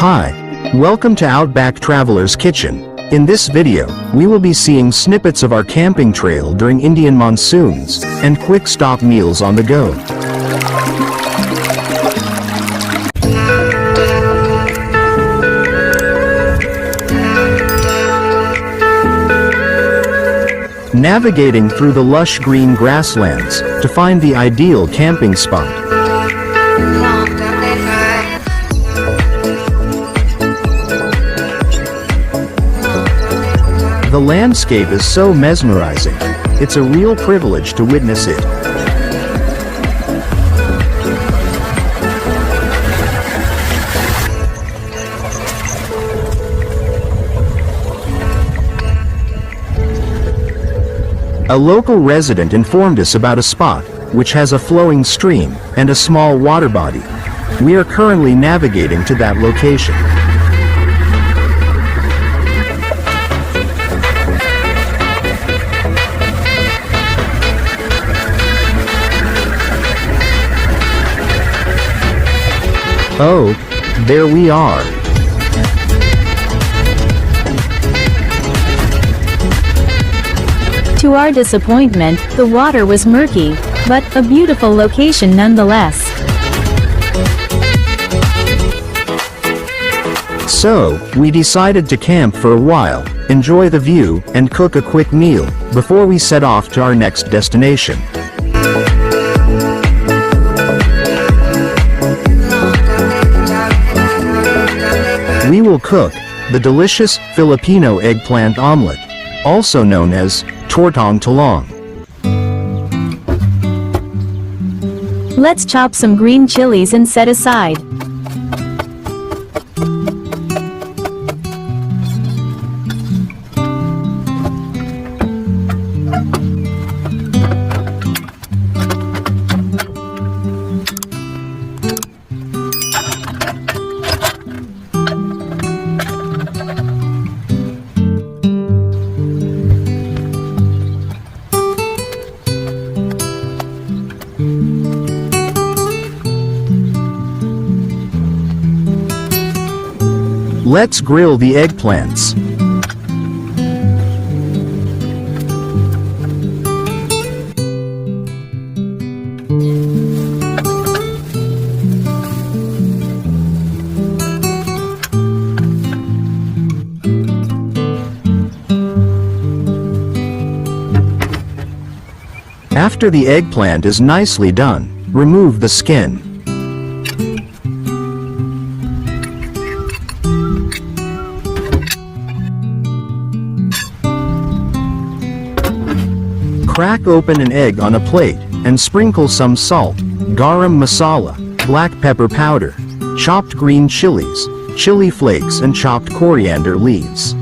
Hi, welcome to Outback Traveler's Kitchen. In this video, we will be seeing snippets of our camping trail during Indian monsoons, and quick stop meals on the go. Navigating through the lush green grasslands to find the ideal camping spot. The landscape is so mesmerizing. It's a real privilege to witness it. A local resident informed us about a spot which has a flowing stream and a small water body. We are currently navigating to that location. Oh, there we are. To our disappointment, the water was murky, but a beautiful location nonetheless. So, we decided to camp for a while, enjoy the view, and cook a quick meal before we set off to our next destination. We will cook the delicious Filipino eggplant omelette, also known as Tortang Talong. Let's chop some green chilies and set aside. Let's grill the eggplants. After the eggplant is nicely done, remove the skin. Crack open an egg on a plate, and sprinkle some salt, garam masala, black pepper powder, chopped green chilies, chili flakes and chopped coriander leaves.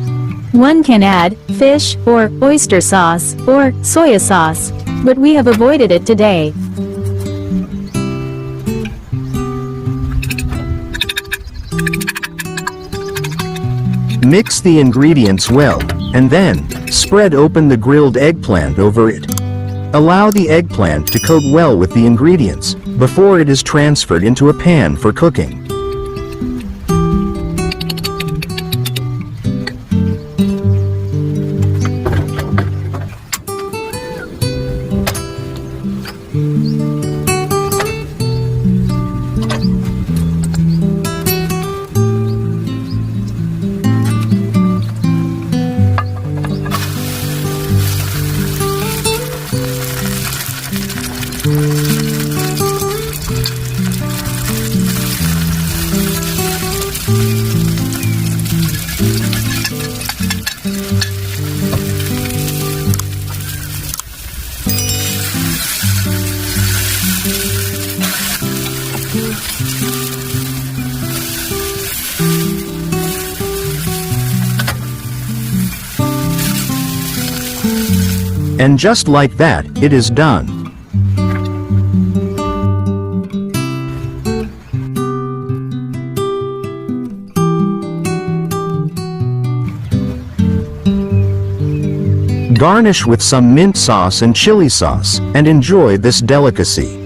One can add fish or oyster sauce or soya sauce, but we have avoided it today. Mix the ingredients well, and then spread open the grilled eggplant over it. Allow the eggplant to coat well with the ingredients before it is transferred into a pan for cooking. And just like that, it is done. Garnish with some mint sauce and chili sauce, and enjoy this delicacy.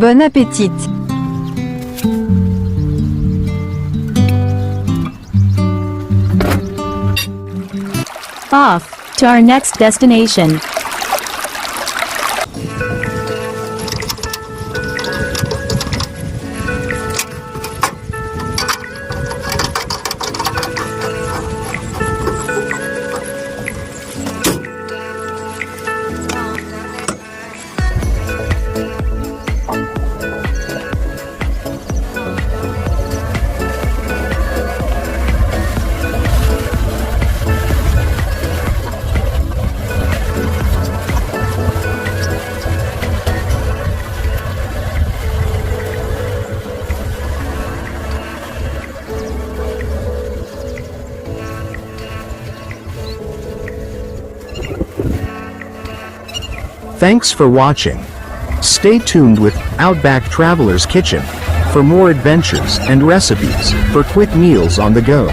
Bon appétit! Off to our next destination. Thanks for watching. Stay tuned with Outback Traveler's Kitchen for more adventures and recipes for quick meals on the go.